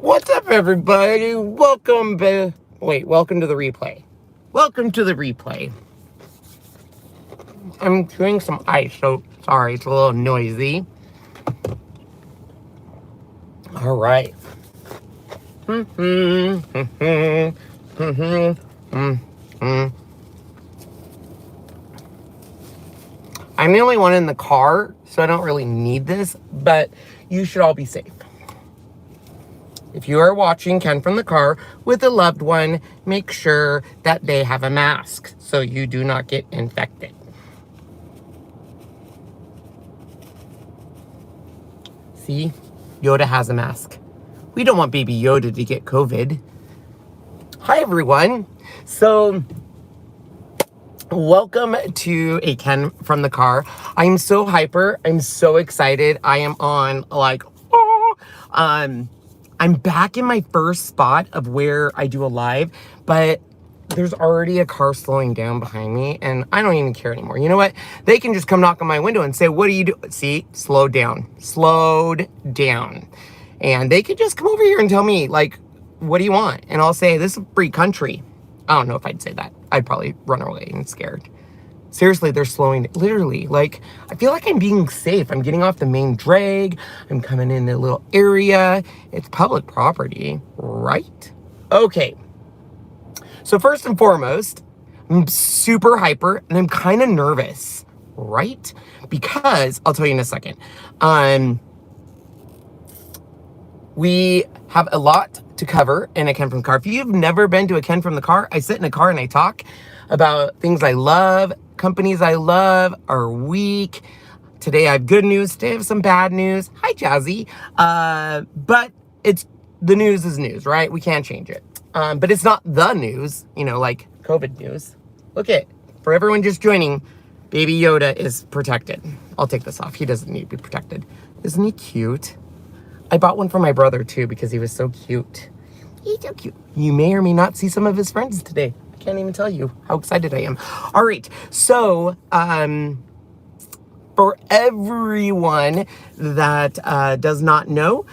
What's up, everybody? Welcome to the replay. Welcome to the replay. I'm doing some ice, so sorry, it's a little noisy. All right. I'm the only one in the car, so I don't really need this, but you should all be safe. If you are watching Ken from the car with a loved one, make sure that they have a mask so you do not get infected. See, Yoda has a mask. We don't want baby Yoda to get COVID. Hi, everyone. So, welcome to a Ken from the car. I'm so hyper. I'm so excited. I am on I'm back in my first spot of where I do a live, but there's already a car slowing down behind me, and I don't even care anymore. You know what? They can just come knock on my window and say, what do you do? See, slowed down. And they could just come over here and tell me, like, what do you want? And I'll say, this is a free country. I don't know if I'd say that. I'd probably run away and scared. Seriously, they're slowing, literally, like, I feel like I'm being safe. I'm getting off the main drag. I'm coming in a little area. It's public property, right? Okay. So first and foremost, I'm super hyper and I'm kind of nervous, right? Because, I'll tell you in a second, we have a lot to cover in a Ken from the car. If you've never been to a Ken from the car, I sit in a car and I talk about things I love, companies I love, our week. Today I have good news, today I have some bad news. Hi, Jazzy. But the news is news, right? We can't change it. But it's not the news, you know, like COVID news. Look for everyone just joining, baby Yoda is protected. I'll take this off. He doesn't need to be protected. Isn't he cute? I bought one for my brother too because he was so cute. He's so cute. You may or may not see some of his friends today. I can't even tell you how excited I am. All right, so for everyone that does not know,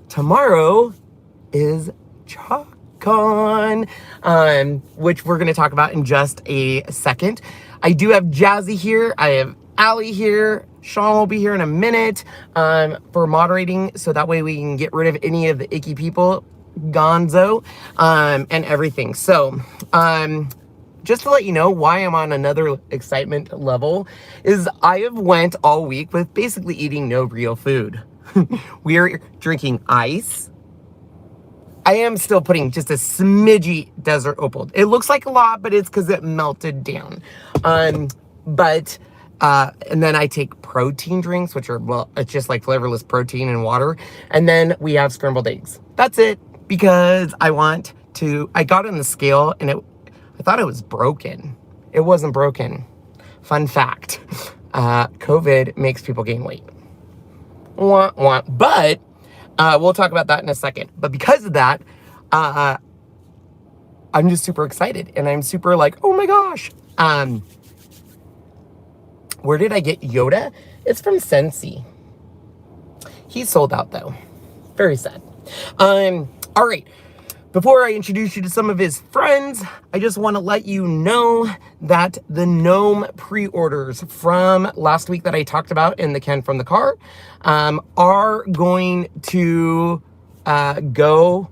tomorrow is ChalkCon, which we're going to talk about in just a second. I do have Jazzy here. I have Allie here. Sean will be here in a minute for moderating, so that way we can get rid of any of the icky people, Gonzo, and everything. So, just to let you know why I'm on another excitement level is I have went all week with basically eating no real food. We are drinking ice. I am still putting just a smidgy desert opal. It looks like a lot, but it's because it melted down. And then I take protein drinks, which are, well, it's just like flavorless protein and water. And then we have scrambled eggs. That's it, because I got on the scale and I thought it was broken. It wasn't broken. Fun fact, COVID makes people gain weight. Wah, wah. But we'll talk about that in a second. But because of that, I'm just super excited. And I'm super like, oh my gosh. Where did I get Yoda? It's from Scentsy. He's sold out though. Very sad. All right. Before I introduce you to some of his friends, I just want to let you know that the Gnome pre-orders from last week that I talked about in the Ken from the car are going to go.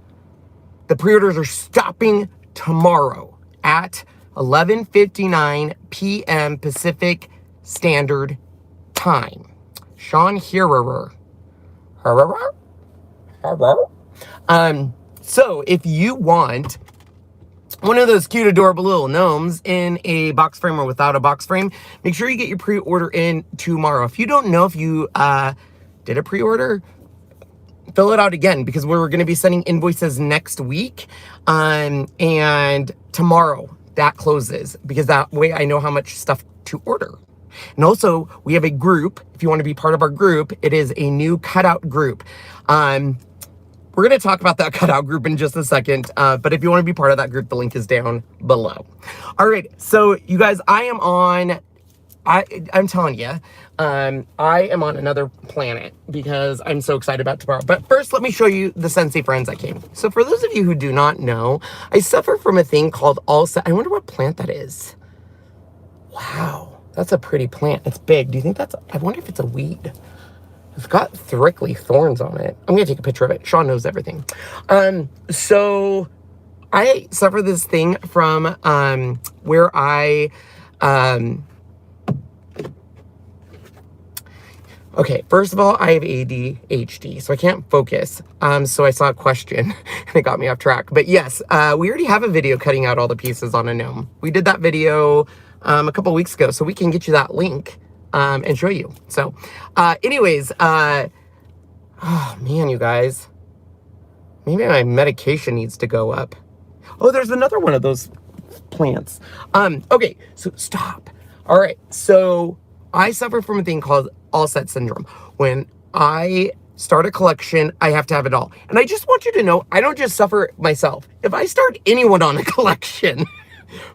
The pre-orders are stopping tomorrow at 11:59 p.m. Pacific Standard Time. Sean Hearer. So if you want one of those cute, adorable little gnomes in a box frame or without a box frame, make sure you get your pre-order in tomorrow. If you don't know if you did a pre-order, fill it out again, because we're going to be sending invoices next week. And tomorrow that closes, because that way I know how much stuff to order. And also, we have a group. If you want to be part of our group, it is a new cutout group. We're going to talk about that cutout group in just a second. But if you want to be part of that group, the link is down below. All right. So, you guys, I am on I'm telling you, I am on another planet because I'm so excited about tomorrow. But first, let me show you the Scentsy friends that came. So for those of you who do not know, I suffer from a thing called I wonder what plant that is. Wow, that's a pretty plant. It's big. Do you think I wonder if it's a weed. It's got thrickly thorns on it. I'm gonna take a picture of it. Sean knows everything. So I suffer this thing from where I okay, first of all, I have ADHD, so I can't focus. So I saw a question and it got me off track. But yes, we already have a video cutting out all the pieces on a gnome. We did that video a couple weeks ago, so we can get you that link and show you. So anyways, oh man, you guys, maybe my medication needs to go up. Oh, there's another one of those plants. Okay, so stop. All right, so I suffer from a thing called all set syndrome. When I start a collection, I have to have it all. And I just want you to know, I don't just suffer myself. If I start anyone on a collection,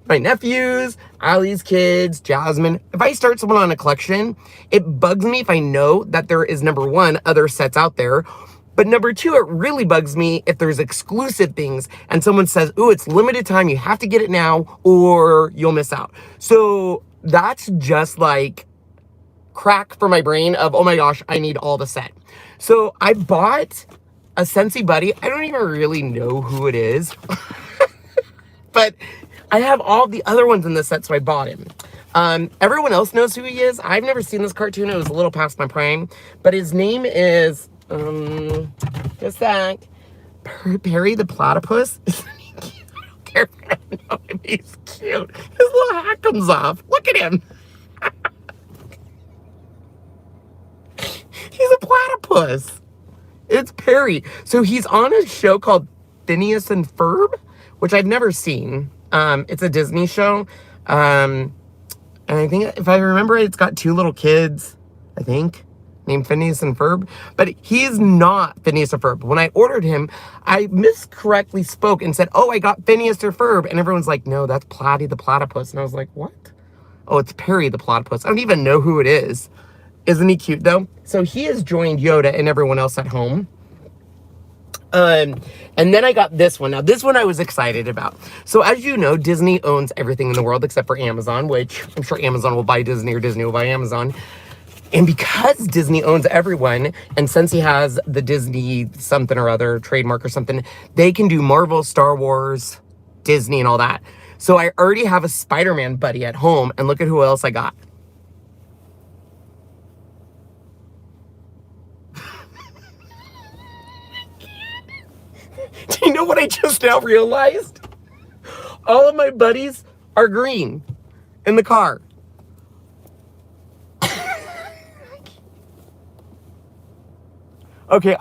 my nephews, Allie's kids, Jasmine, if I start someone on a collection, it bugs me if I know that there is, number one, other sets out there. But number two, it really bugs me if there's exclusive things and someone says, ooh, it's limited time, you have to get it now or you'll miss out. So that's just like crack for my brain of, oh my gosh, I need all the set. So I bought a Scentsy buddy. I don't even really know who it is, but I have all the other ones in the set, so I bought him. Everyone else knows who he is. I've never seen this cartoon. It was a little past my prime, but his name is, just that, Perry the Platypus. Isn't he cute? I don't care if I don't know if he's cute. His little hat comes off. Look at him. He's a platypus. It's Perry. So he's on a show called Phineas and Ferb, which I've never seen. It's a Disney show. And I think, if I remember it, it's got two little kids, I think, named Phineas and Ferb. But he's not Phineas or Ferb. When I ordered him, I miscorrectly spoke and said, oh, I got Phineas or Ferb. And everyone's like, no, that's Platy the Platypus. And I was like, what? Oh, it's Perry the Platypus. I don't even know who it is. Isn't he cute, though? So he has joined Yoda and everyone else at home. And then I got this one. Now, this one I was excited about. So, as you know, Disney owns everything in the world except for Amazon, which I'm sure Amazon will buy Disney or Disney will buy Amazon. And because Disney owns everyone, and Scentsy has the Disney something or other trademark or something, they can do Marvel, Star Wars, Disney, and all that. So I already have a Spider-Man buddy at home, and look at who else I got. Do you know what I just now realized? All of my buddies are green in the car. Okay,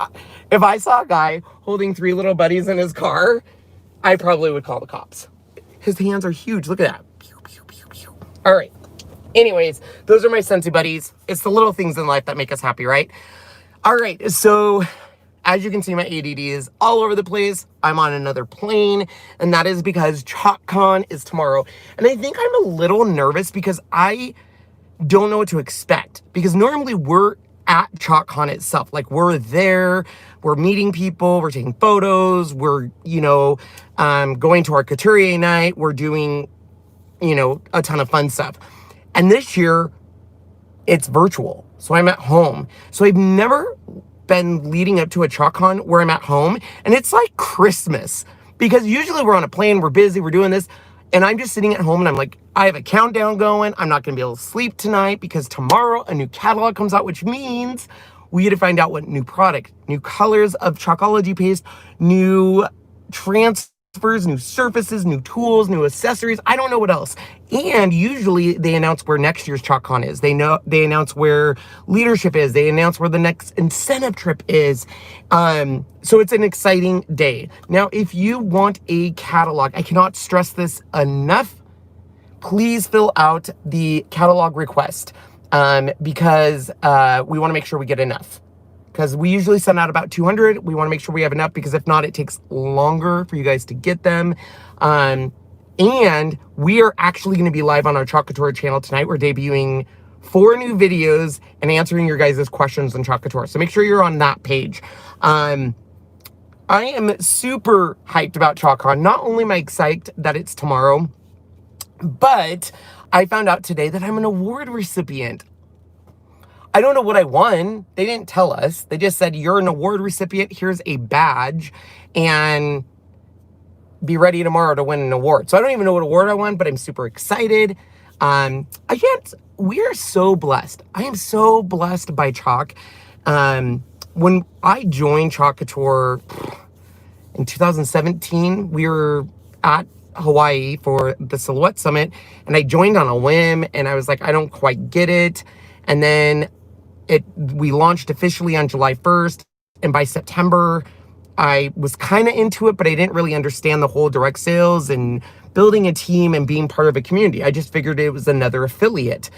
if I saw a guy holding 3 little buddies in his car, I probably would call the cops. His hands are huge. Look at that. Pew, pew, pew, pew. All right. Anyways, those are my Scentsy buddies. It's the little things in life that make us happy, right? All right, so as you can see, my ADD is all over the place. I'm on another plane, and that is because ChalkCon is tomorrow. And I think I'm a little nervous because I don't know what to expect. Because normally we're at ChalkCon itself. Like, we're there, we're meeting people, we're taking photos, we're, you know, going to our couturier night, we're doing, you know, a ton of fun stuff. And this year, it's virtual. So I'm at home. So I've never been leading up to a ChalkCon where I'm at home, and it's like Christmas. Because usually we're on a plane, we're busy, we're doing this, and I'm just sitting at home and I'm like, I have a countdown going. I'm not gonna be able to sleep tonight because tomorrow a new catalog comes out, which means we get to find out what new product, new colors of Chalkology paste, new transfers, new surfaces, new tools, new accessories. I don't know what else. And usually they announce where next year's ChalkCon is. They announce where leadership is. They announce where the next incentive trip is. So it's an exciting day. Now, if you want a catalog, I cannot stress this enough. Please fill out the catalog request because we want to make sure we get enough. Because we usually send out about 200. We want to make sure we have enough because if not, it takes longer for you guys to get them. And we are actually going to be live on our Chalk Couture channel tonight. We're debuting 4 new videos and answering your guys' questions on Chalk Couture. So make sure you're on that page. I am super hyped about ChalkCon. Not only am I excited that it's tomorrow, but I found out today that I'm an award recipient. I don't know what I won. They didn't tell us. They just said, you're an award recipient. Here's a badge. And be ready tomorrow to win an award. So I don't even know what award I won, but I'm super excited. We are so blessed. I am so blessed by Chalk. When I joined Chalk Couture in 2017, we were at Hawaii for the Silhouette Summit, and I joined on a whim, and I was like, I don't quite get it. And then we launched officially on July 1st, and by September, I was kind of into it, but I didn't really understand the whole direct sales and building a team and being part of a community. I just figured it was another affiliate.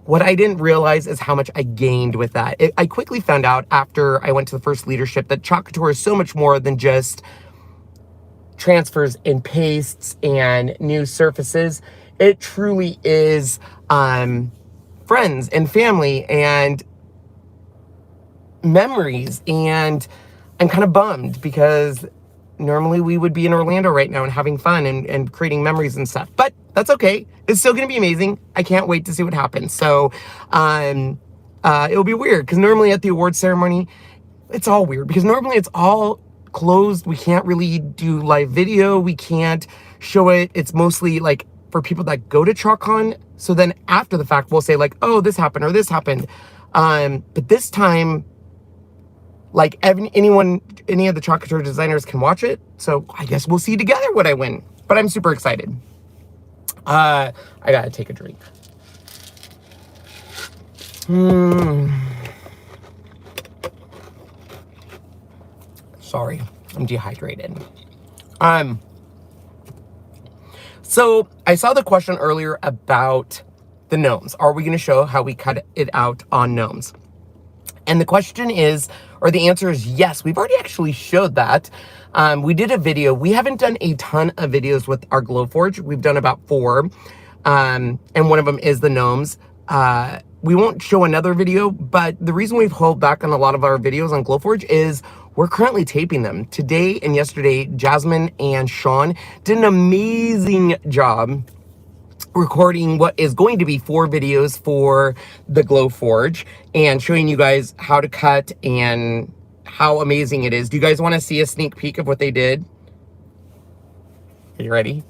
What I didn't realize is how much I gained with that. I quickly found out after I went to the first leadership that Chalk Couture is so much more than just transfers and pastes and new surfaces. It truly is friends and family and memories. And I'm kind of bummed because normally we would be in Orlando right now and having fun and creating memories and stuff, but that's okay. It's still going to be amazing. I can't wait to see what happens. So it'll be weird because normally at the award ceremony, it's all weird because normally it's all closed. We can't really do live video. We can't show it. It's mostly like for people that go to ChalkCon. So then after the fact, we'll say like, oh, this happened or this happened. But this time, like any of the Chalk Couture designers can watch it. So I guess we'll see together what I win. But I'm super excited. I gotta take a drink. Sorry, I'm dehydrated. So I saw the question earlier about the gnomes. Are we gonna show how we cut it out on gnomes? And the question is, or the answer is yes. We've already actually showed that. We did a video. We haven't done a ton of videos with our GLOWFORGE. We've done about 4. And one of them is the gnomes. We won't show another video, but the reason we've held back on a lot of our videos on GLOWFORGE is we're currently taping them. Today and yesterday, Jasmine and Sean did an amazing job recording what is going to be 4 videos for the GLOWFORGE and showing you guys how to cut and how amazing it is. Do you guys want to see a sneak peek of what they did? Are you ready?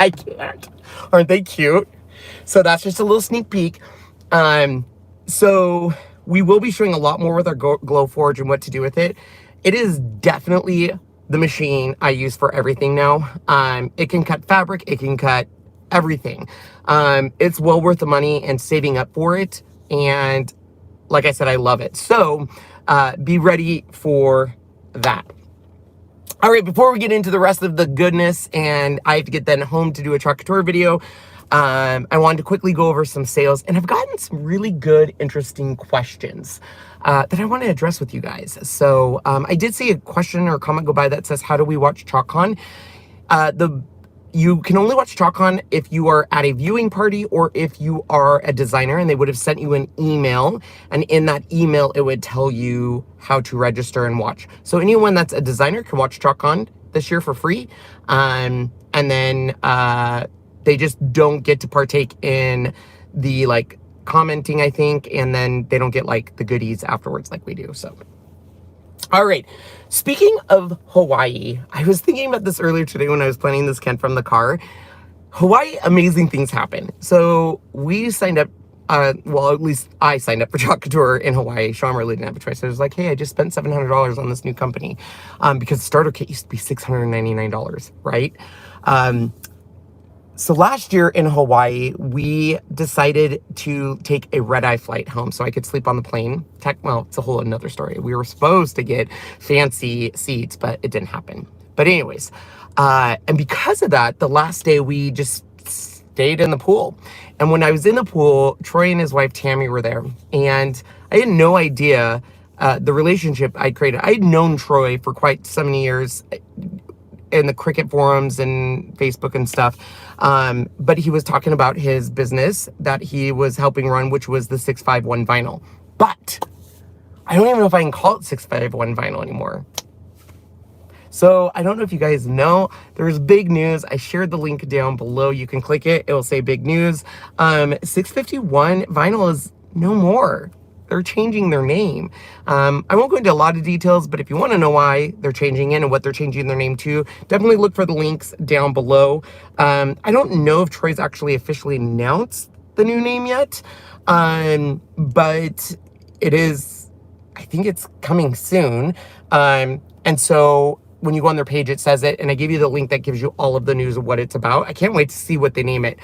I can't. Aren't they cute? So that's just a little sneak peek. So we will be showing a lot more with our GLOWFORGE and what to do with it. It is definitely the machine I use for everything now. It can cut fabric, it can cut everything. It's well worth the money and saving up for it. And like I said, I love it. So be ready for that. All right, before we get into the rest of the goodness, and I have to get then home to do a Chalk Couture video, I wanted to quickly go over some sales, and I've gotten some really good, interesting questions that I want to address with you guys. So I did see a question or a comment go by that says, how do we watch ChalkCon? You can only watch ChalkCon if you are at a viewing party or if you are a designer, and they would have sent you an email, and in that email, it would tell you how to register and watch. So anyone that's a designer can watch ChalkCon this year for free. And then they just don't get to partake in the like commenting, I think, and then they don't get like the goodies afterwards like we do. So all right, speaking of Hawaii, I was thinking about this earlier today when I was planning this Kent from the car. Hawaii, amazing things happen. So we signed up, well, at least I signed up for Chalk Couture in Hawaii. Sean really didn't have a choice. I was like, hey, I just spent $700 on this new company because the starter kit used to be $699, right? So last year in Hawaii, we decided to take a red-eye flight home so I could sleep on the plane. Well, it's a whole another story. We were supposed to get fancy seats, but it didn't happen. But anyways, and because of that, the last day we just stayed in the pool. And when I was in the pool, Troy and his wife Tammy were there. And I had no idea the relationship I created. I'd known Troy for quite so many years in the Cricut forums and Facebook and stuff. But he was talking about his business that he was helping run, which was the 651 vinyl. But I don't even know if I can call it 651 vinyl anymore. So I don't know if you guys know, there's big news. I shared the link down below. You can click it. It will say big news. 651 vinyl is no more. They're changing their name. I won't go into a lot of details, but if you want to know why they're changing it and what they're changing their name to, definitely look for the links down below. I don't know if Troy's actually officially announced the new name yet, but it is, I think it's coming soon. And so when you go on their page, it says it, and I give you the link that gives you all of the news of what it's about. I can't wait to see what they name it.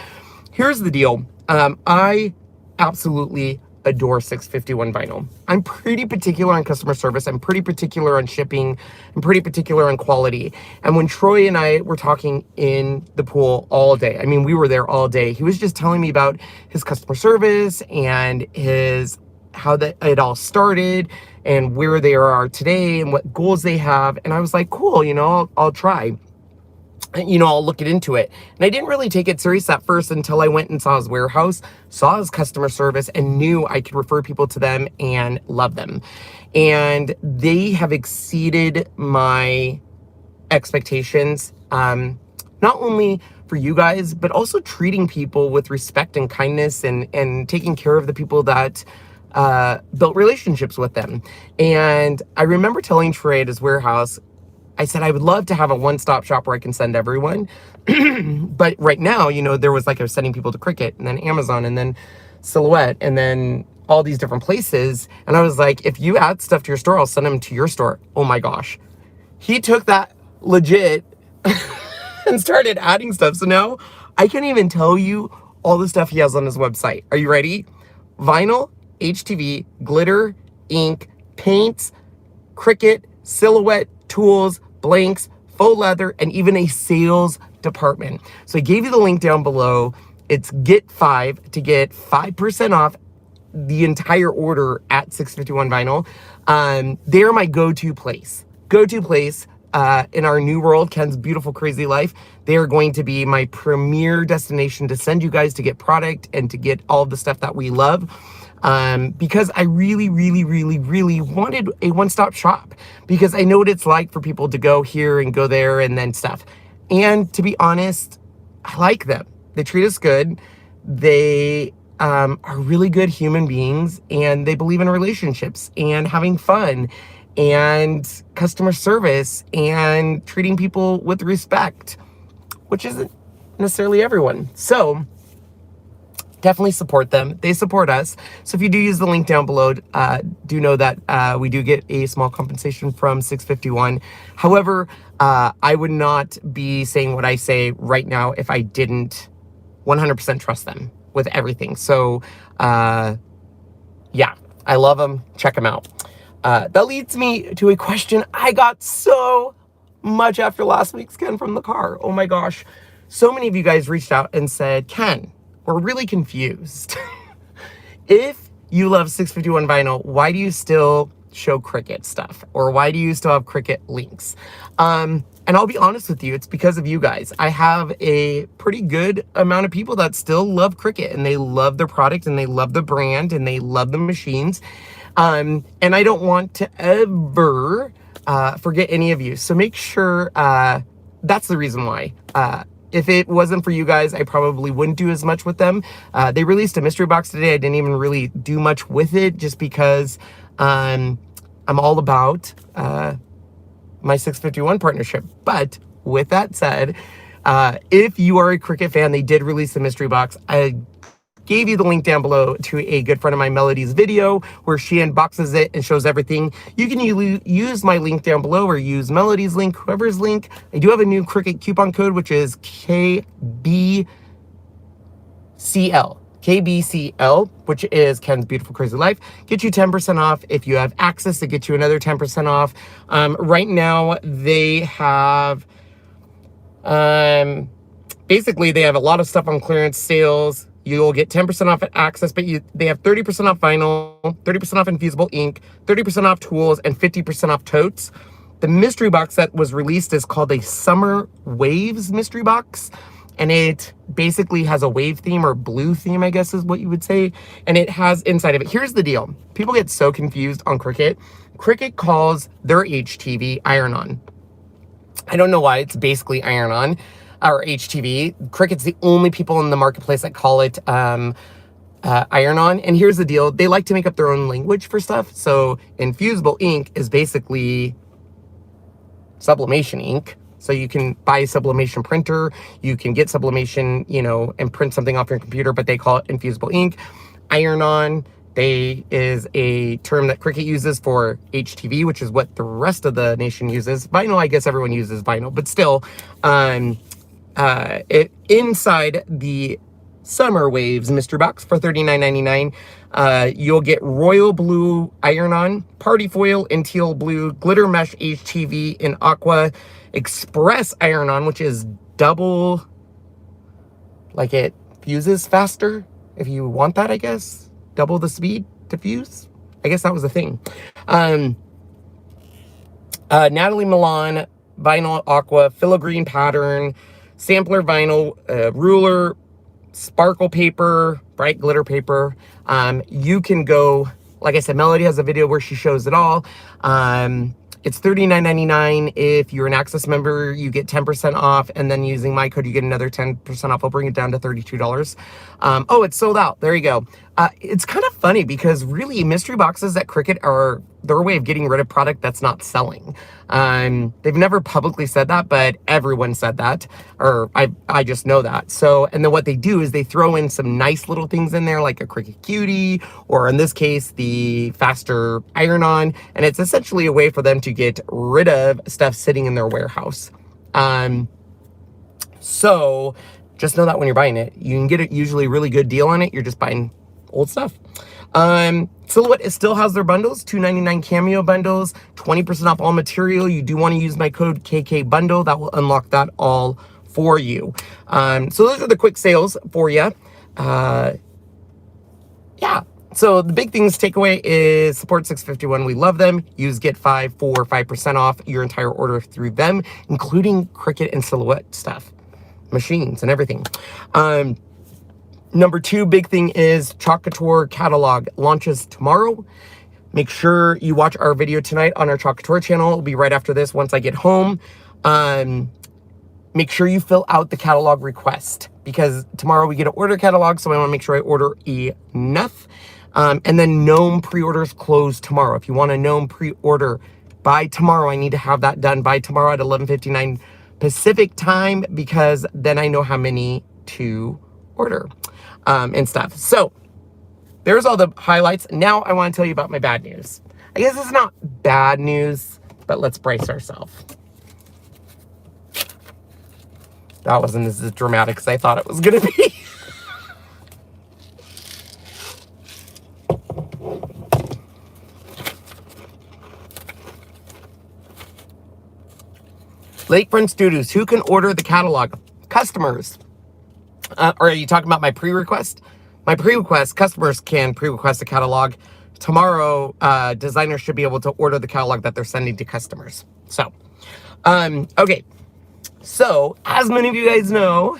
Here's the deal. I absolutely adore 651 vinyl. I'm pretty particular on customer service. I'm pretty particular on shipping. I'm pretty particular on quality. And when Troy and I were talking in the pool all day, I mean, we were there all day. He was just telling me about his customer service and how it all started and where they are today and what goals they have. And I was like, cool, you know, I'll try. You know, I'll look into it. And I didn't really take it serious at first until I went and saw his warehouse, saw his customer service, and knew I could refer people to them and love them. And they have exceeded my expectations, not only for you guys, but also treating people with respect and kindness and taking care of the people that built relationships with them. And I remember telling Troy at his warehouse, I said, I would love to have a one-stop shop where I can send everyone. But right now, you know, there was like I was sending people to Cricut and then Amazon and then Silhouette and then all these different places. And I was like, if you add stuff to your store, I'll send them to your store. Oh my gosh. He took that legit and started adding stuff. So now I can't even tell you all the stuff he has on his website. Are you ready? Vinyl, HTV, glitter, ink, paints, Cricut, Silhouette, tools, blanks, faux leather, and even a sales department. So I gave you the link down below. It's get 5 to get 5% off the entire order at 651 vinyl. They're my go-to place. In our new world, Ken's beautiful, crazy life. They are going to be my premier destination to send you guys to get product and to get all the stuff that we love. Because I really, really, really, really wanted a one-stop shop, because I know what it's like for people to go here and go there and then stuff. And to be honest, I like them. They treat us good. They are really good human beings, and they believe in relationships and having fun and customer service and treating people with respect, which isn't necessarily everyone. So definitely support them. They support us. So if you do use the link down below, do know that we do get a small compensation from 651. However, I would not be saying what I say right now if I didn't 100% trust them with everything. So yeah, I love them. Check them out. That leads me to a question I got so much after last week's Ken from the car. Oh my gosh. So many of you guys reached out and said, Ken, we're really confused. If you love 651 vinyl, why do you still show Cricut stuff? Or why do you still have Cricut links? And I'll be honest with you, it's because of you guys. I have a pretty good amount of people that still love Cricut, and they love their product, and they love the brand, and they love the machines. And I don't want to ever forget any of you. So make sure, that's the reason why. If it wasn't for you guys, I probably wouldn't do as much with them. They released a mystery box today. I didn't even really do much with it, just because I'm all about my 651 partnership. But with that said, if you are a Cricut fan, they did release the mystery box. I gave you the link down below to a good friend of mine, Melody's video, where she unboxes it and shows everything. You can use my link down below or use Melody's link, whoever's link. I do have a new Cricut coupon code, which is KBCL, which is Ken's Beautiful Crazy Life. Get you 10% off. If you have access, to get you another 10% off. Right now, they have, basically, they have a lot of stuff on clearance sales. You'll get 10% off at Access, but they have 30% off vinyl, 30% off infusible ink, 30% off tools, and 50% off totes. The mystery box that was released is called a Summer Waves mystery box. And it basically has a wave theme, or blue theme, I guess is what you would say. And it has inside of it. Here's the deal. People get so confused on Cricut. Cricut calls their HTV iron-on. I don't know why. It's basically iron-on, or HTV. Cricut's the only people in the marketplace that call it iron-on. And here's the deal. They like to make up their own language for stuff. So infusible ink is basically sublimation ink. So you can buy a sublimation printer, you can get sublimation, you know, and print something off your computer, but they call it infusible ink. Iron-on, is a term that Cricut uses for HTV, which is what the rest of the nation uses. Vinyl, I guess everyone uses vinyl, but still, inside the Summer Waves mystery box for $39.99, you'll get royal blue iron-on, party foil in teal blue, glitter mesh HTV in aqua, express iron-on, which is double, like it fuses faster, if you want that, I guess. Double the speed to fuse. I guess that was the thing. Natalie Milan, vinyl aqua, filigree pattern, sampler vinyl, ruler, sparkle paper, bright glitter paper. You can go, like I said, Melody has a video where she shows it all. It's $39.99. If you're an Access member, you get 10% off, and then using my code, you get another 10% off. I'll bring it down to $32. Oh, it's sold out. There you go. It's kind of funny because really mystery boxes at Cricut are their way of getting rid of product that's not selling. They've never publicly said that, but everyone said that, or I just know that. So, and then what they do is they throw in some nice little things in there, like a Cricut Cutie, or in this case, the faster iron-on, and it's essentially a way for them to get rid of stuff sitting in their warehouse. So just know that when you're buying it, you can get a usually really good deal on it. You're just buying old stuff. Silhouette, it still has their bundles, $2.99 Cameo bundles, 20% off all material. You do want to use my code KK Bundle. That will unlock that all for you. So those are the quick sales for you. Yeah. So the big things takeaway is support 651. We love them. Use Get 5 for 5% off your entire order through them, including Cricut and Silhouette stuff, machines and everything. Number two big thing is Chalk Couture catalog launches tomorrow. Make sure you watch our video tonight on our Chalk Couture channel. It'll be right after this once I get home. Make sure you fill out the catalog request because tomorrow we get an order catalog, so I want to make sure I order enough. And then Gnome pre-orders close tomorrow. If you want a Gnome pre-order by tomorrow, I need to have that done by tomorrow at 11:59 Pacific time because then I know how many to order. And stuff. So there's all the highlights. Now I want to tell you about my bad news. I guess it's not bad news, but let's brace ourselves. That wasn't as dramatic as I thought it was going to be. Lakefront Studios, who can order the catalog? Customers. Or are you talking about my pre-request? My pre-request, customers can pre-request a catalog. Tomorrow, designers should be able to order the catalog that they're sending to customers. So, okay. So, as many of you guys know,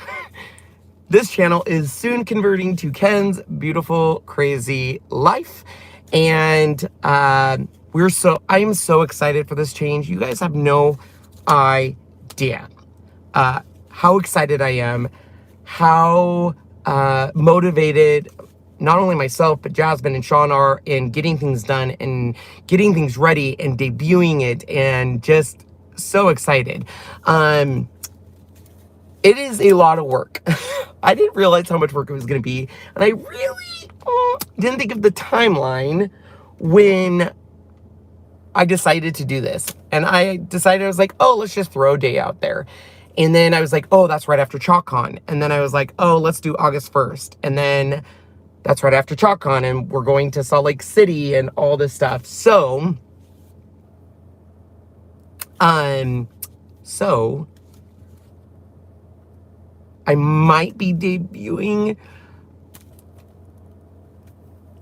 this channel is soon converting to Ken's Beautiful Crazy Life. And I am so excited for this change. You guys have no idea how excited I am. How motivated not only myself but Jasmine and Sean are in getting things done and getting things ready and debuting it, and just so excited. It is a lot of work. I didn't realize how much work it was going to be, and I really didn't think of the timeline when I decided to do this. And I was like, oh, let's just throw a day out there. And then I was like, oh, that's right after ChalkCon. And then I was like, oh, let's do August 1st. And then that's right after ChalkCon. And we're going to Salt Lake City and all this stuff. So I might be debuting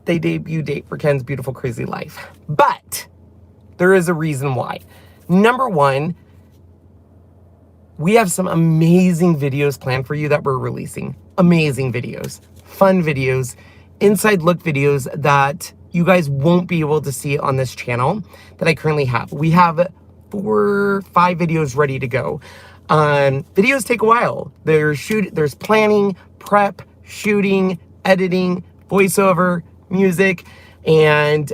birthday debut date for Ken's Beautiful Crazy Life. But there is a reason why. Number one, we have some amazing videos planned for you that we're releasing. Amazing videos, fun videos, inside look videos that you guys won't be able to see on this channel that I currently have. We have 4 or 5 videos ready to go. Videos take a while. There's planning, prep, shooting, editing, voiceover, music, and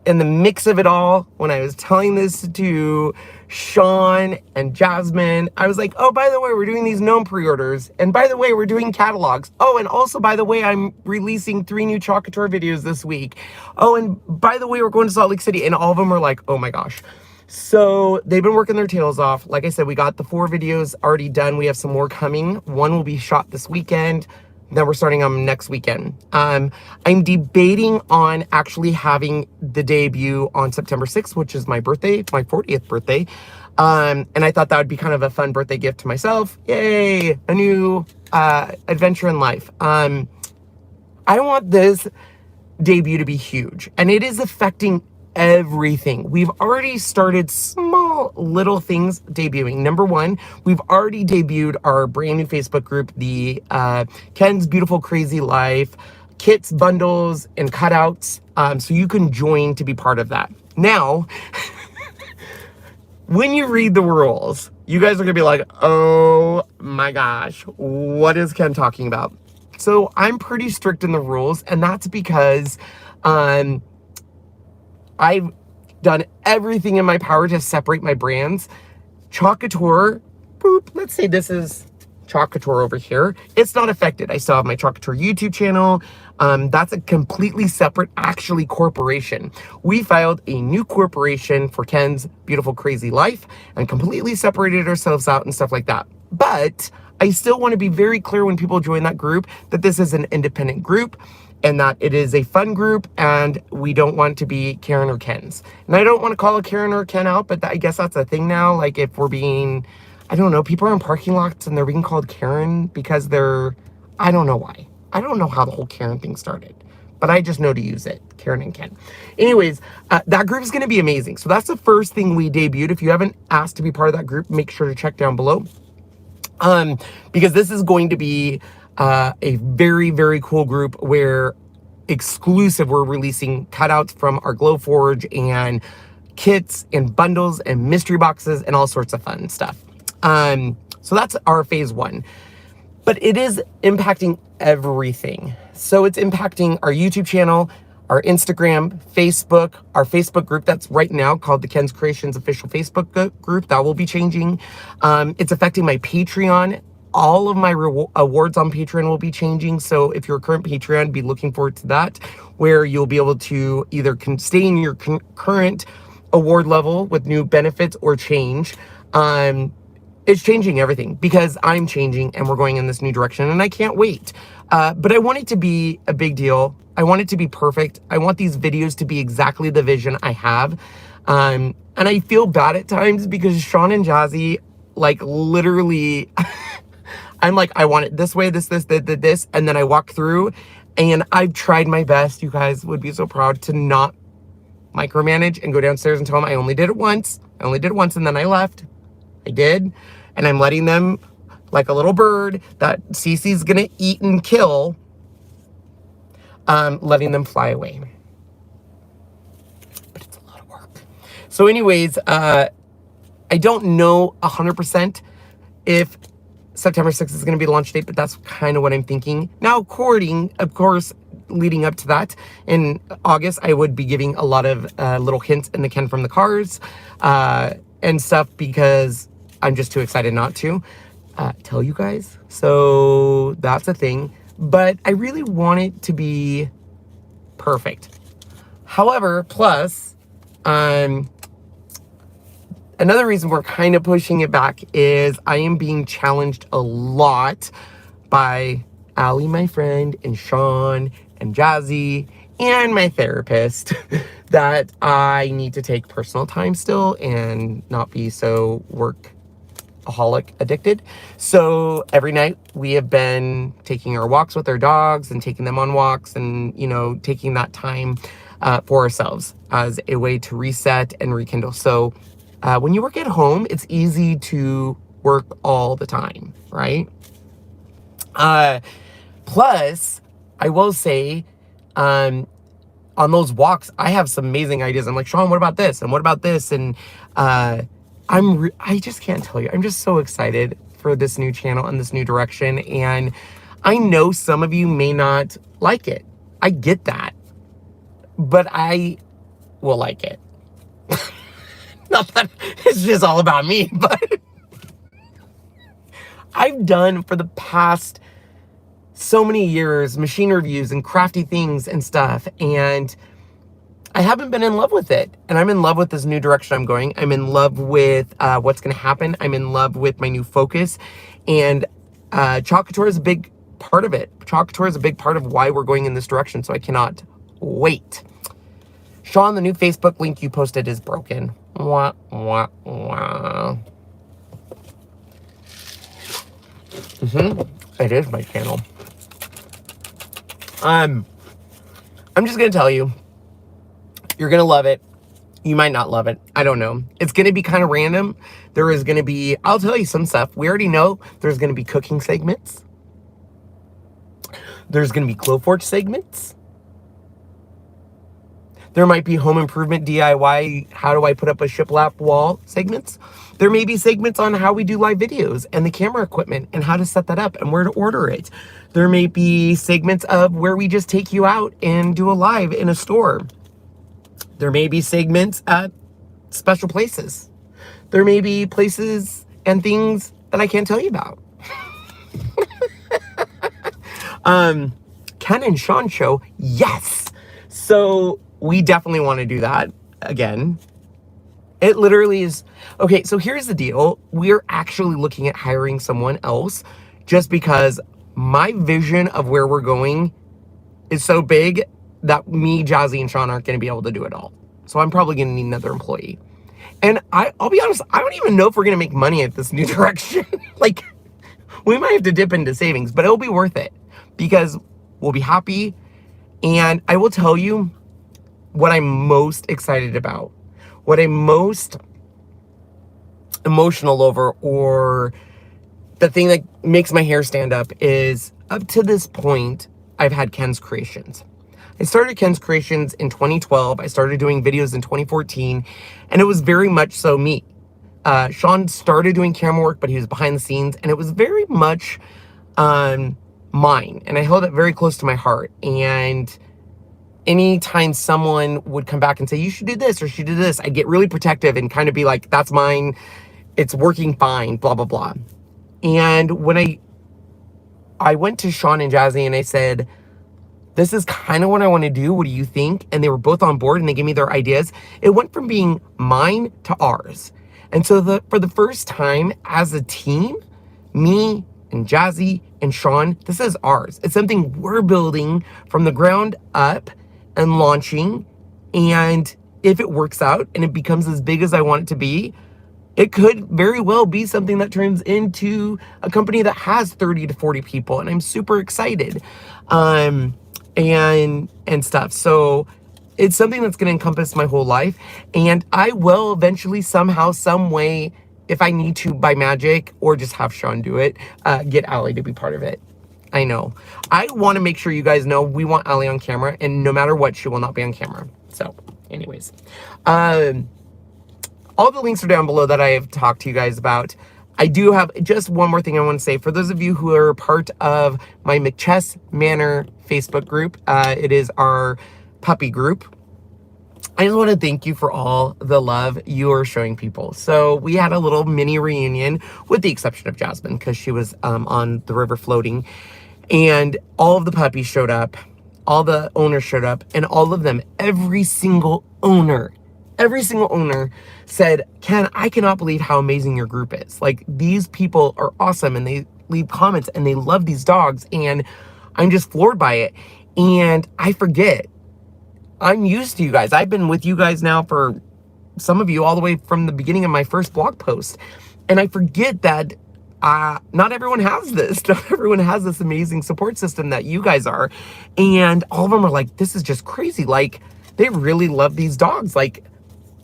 in the mix of it all, when I was telling this to Sean and Jasmine, I was like, oh, by the way, we're doing these Gnome pre-orders. And by the way, we're doing catalogs. Oh, and also, by the way, I'm releasing 3 new Chalk Couture videos this week. Oh, and by the way, we're going to Salt Lake City. And all of them were like, oh my gosh. So they've been working their tails off. Like I said, we got the 4 videos already done. We have some more coming. One will be shot this weekend. Then we're starting on next weekend. I'm debating on actually having the debut on September 6th, which is my birthday, my 40th birthday. And I thought that would be kind of a fun birthday gift to myself. Yay, a new adventure in life. I want this debut to be huge, and it is affecting everything. We've already started small little things debuting. Number one, we've already debuted our brand new Facebook group, the Ken's Beautiful Crazy Life, kits, bundles, and cutouts. So you can join to be part of that. Now, when you read the rules, you guys are gonna be like, oh my gosh, what is Ken talking about? So I'm pretty strict in the rules, and that's because I've done everything in my power to separate my brands. Chalk Couture, boop, let's say this is Chalk Couture over here. It's not affected. I still have my Chalk Couture YouTube channel. That's a completely separate, actually, corporation. We filed a new corporation for Ken's Beautiful Crazy Life and completely separated ourselves out and stuff like that. But I still want to be very clear when people join that group that this is an independent group and that it is a fun group, and we don't want to be Karen or Ken's. And I don't want to call a Karen or Ken out, but I guess that's a thing now. Like if we're being, I don't know, people are in parking lots and they're being called Karen because they're, I don't know why. I don't know how the whole Karen thing started, but I just know to use it, Karen and Ken. Anyways, that group is going to be amazing. So that's the first thing we debuted. If you haven't asked to be part of that group, make sure to check down below. Because this is going to be a very, very cool group where we're releasing cutouts from our GLOWFORGE and kits and bundles and mystery boxes and all sorts of fun stuff. So that's our phase 1. But it is impacting everything. So it's impacting our YouTube channel, our Instagram, Facebook, our Facebook group that's right now called the Ken's Kreations official Facebook group. That will be changing. It's affecting my Patreon. All of my awards on Patreon will be changing. So if you're a current Patreon, be looking forward to that, where you'll be able to either stay in your current award level with new benefits or change. It's changing everything because I'm changing and we're going in this new direction, and I can't wait. But I want it to be a big deal. I want it to be perfect. I want these videos to be exactly the vision I have. And I feel bad at times because Sean and Jazzy, like, literally, I'm like, I want it this way, this, and then I walk through, and I've tried my best. You guys would be so proud to not micromanage and go downstairs and tell them I only did it once. And then I left. I did. And I'm letting them, like a little bird that Cece's gonna eat and kill, letting them fly away. But it's a lot of work. So anyways, I don't know 100% if September 6th is going to be the launch date, but that's kind of what I'm thinking. Now, according, of course, leading up to that, in August, I would be giving a lot of little hints in the Ken from the Cars and stuff because I'm just too excited not to tell you guys. So that's a thing. But I really want it to be perfect. However, plus, another reason we're kind of pushing it back is I am being challenged a lot by Allie, my friend, and Sean, and Jazzy, and my therapist that I need to take personal time still and not be so work workaholic addicted. So every night we have been taking our walks with our dogs and taking them on walks and, you know, taking that time for ourselves as a way to reset and rekindle. So when you work at home, it's easy to work all the time, right? Plus, I will say, on those walks, I have some amazing ideas. I'm like, Sean, what about this? And what about this? And I just can't tell you. I'm just so excited for this new channel and this new direction. And I know some of you may not like it. I get that. But I will like it. Not that it's just all about me, but I've done for the past so many years machine reviews and crafty things and stuff, and I haven't been in love with it. And I'm in love with this new direction I'm going. I'm in love with what's going to happen. I'm in love with my new focus, and Chalk Couture is a big part of it. Chalk Couture is a big part of why we're going in this direction, so I cannot wait. Sean, the new Facebook link you posted is broken. Wah, wah, wah. It is my channel. I'm just gonna tell you, you're gonna love it. You might not love it. I don't know. It's gonna be kind of random. There is gonna be, I'll tell you some stuff. We already know there's gonna be cooking segments. There's gonna be GLOWFORGE segments. There might be home improvement DIY, how do I put up a shiplap wall segments. There may be segments on how we do live videos and the camera equipment and how to set that up and where to order it. There may be segments of where we just take you out and do a live in a store. There may be segments at special places. There may be places and things that I can't tell you about. Ken and Sean show, yes. So we definitely want to do that again. It literally is. Okay, so here's the deal. We're actually looking at hiring someone else just because my vision of where we're going is so big that me, Jazzy, and Sean aren't going to be able to do it all. So I'm probably going to need another employee. And I'll be honest, I don't even know if we're going to make money at this new direction. Like, we might have to dip into savings, but it'll be worth it because we'll be happy. And I will tell you what I'm most excited about, what I'm most emotional over, or the thing that makes my hair stand up is, up to this point, I've had Ken's Kreations. I started Ken's Kreations in 2012. I started doing videos in 2014, and it was very much so me. Sean started doing camera work, but he was behind the scenes, and it was very much mine, and I held it very close to my heart. And anytime someone would come back and say, you should do this or you should do this, I'd get really protective and kind of be like, that's mine, it's working fine, blah, blah, blah. And when I went to Sean and Jazzy and I said, this is kind of what I want to do, what do you think? And they were both on board and they gave me their ideas. It went from being mine to ours. And so for the first time as a team, me and Jazzy and Sean, this is ours. It's something we're building from the ground up and launching. And if it works out and it becomes as big as I want it to be, it could very well be something that turns into a company that has 30 to 40 people. And I'm super excited and stuff. So it's something that's going to encompass my whole life. And I will eventually somehow, some way, if I need to by magic or just have Sean do it, get Allie to be part of it. I know. I want to make sure you guys know we want Allie on camera, and no matter what, she will not be on camera. So anyways, all the links are down below that I have talked to you guys about. I do have just one more thing I want to say. For those of you who are part of my McChess Manor Facebook group, it is our puppy group. I just want to thank you for all the love you are showing people. So we had a little mini reunion, with the exception of Jasmine, because she was on the river floating. And all of the puppies showed up. All the owners showed up. And all of them, every single owner said, Ken, I cannot believe how amazing your group is. Like, these people are awesome. And they leave comments and they love these dogs. And I'm just floored by it. And I forget. I'm used to you guys. I've been with you guys now for some of you all the way from the beginning of my first blog post. And I forget that not everyone has this. Not everyone has this amazing support system that you guys are. And all of them are like, this is just crazy. Like, they really love these dogs. Like,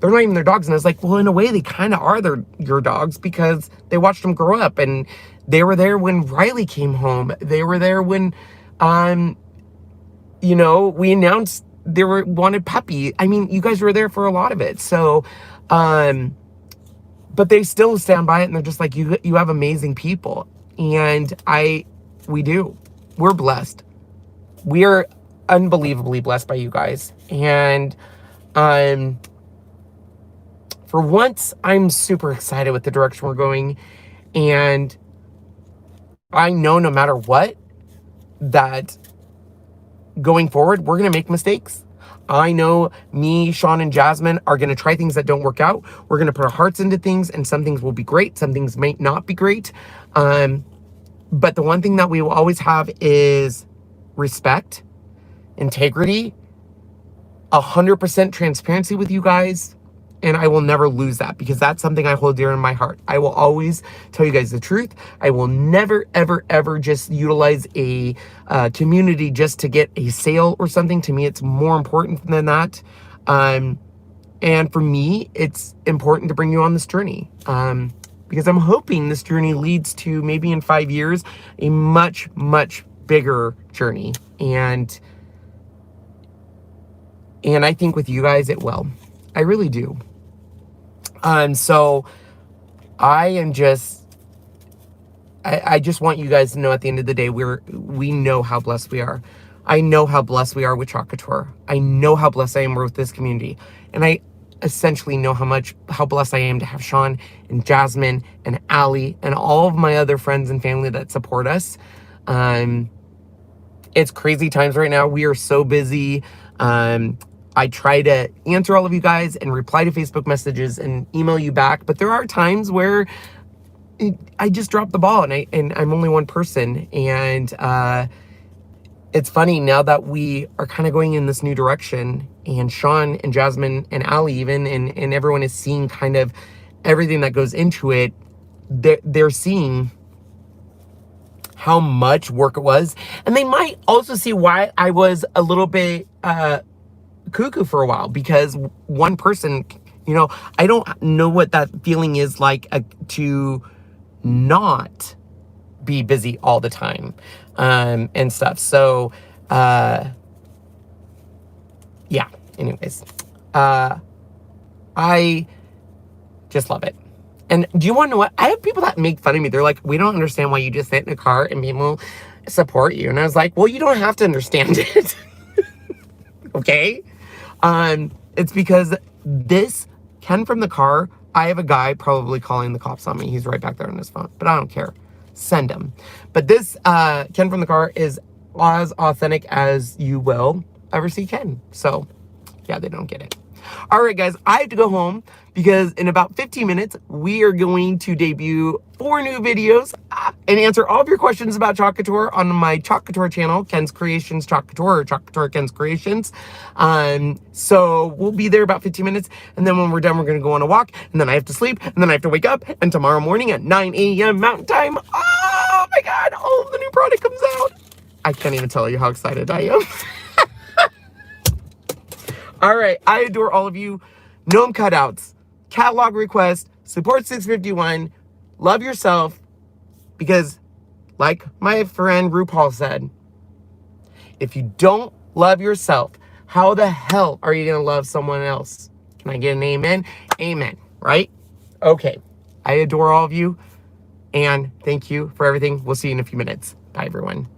they're not even their dogs. And I was like, well, in a way, they kind of are your dogs because they watched them grow up. And they were there when Riley came home. They were there when, you know, we announced they wanted puppy. I mean, you guys were there for a lot of it. So, but they still stand by it and they're just like, you have amazing people. And we do. We're blessed. We are unbelievably blessed by you guys. And for once, I'm super excited with the direction we're going. And I know no matter what, that going forward, we're going to make mistakes. I know me, Sean, and Jasmine are going to try things that don't work out. We're going to put our hearts into things, and some things will be great. Some things may not be great. But the one thing that we will always have is respect, integrity, 100% transparency with you guys. And I will never lose that because that's something I hold dear in my heart. I will always tell you guys the truth. I will never, ever, ever just utilize a community just to get a sale or something. To me, it's more important than that. And for me, it's important to bring you on this journey because I'm hoping this journey leads to maybe in 5 years, a much, much bigger journey. And I think with you guys, it will. I really do. So I am just, I just want you guys to know at the end of the day, we know how blessed we are. I know how blessed we are with Chalk Couture. I know how blessed I am with this community. And I essentially know how blessed I am to have Sean and Jasmine and Allie and all of my other friends and family that support us. It's crazy times right now. We are so busy. I try to answer all of you guys and reply to Facebook messages and email you back. But there are times where I just drop the ball and I'm only one person. And it's funny now that we are kind of going in this new direction and Sean and Jasmine and Allie even, and everyone is seeing kind of everything that goes into it. They're seeing how much work it was. And they might also see why I was a little bit, cuckoo for a while because one person, you know, I don't know what that feeling is like to not be busy all the time and stuff. So yeah, anyways, I just love it. And do you want to know what? I have people that make fun of me. They're like, we don't understand why you just sit in a car and people support you. And I was like, well, you don't have to understand it. Okay? It's because this Ken from the car, I have a guy probably calling the cops on me. He's right back there on his phone, but I don't care. Send him. But this Ken from the car is as authentic as you will ever see Ken. So yeah, they don't get it. All right, guys, I have to go home because in about 15 minutes, we are going to debut 4 new videos and answer all of your questions about Chalk Couture on my Chalk Couture channel, Ken's Creations Chalk Couture, or Chalk Couture Ken's Creations. So we'll be there about 15 minutes. And then when we're done, we're going to go on a walk. And then I have to sleep. And then I have to wake up. And tomorrow morning at 9 a.m. Mountain Time, oh my God, all of the new product comes out. I can't even tell you how excited I am. All right, I adore all of you. Gnome cutouts, catalog request, support 651, love yourself, because like my friend RuPaul said, if you don't love yourself, how the hell are you gonna love someone else? Can I get an amen? Amen, right? Okay, I adore all of you, and thank you for everything. We'll see you in a few minutes. Bye, everyone.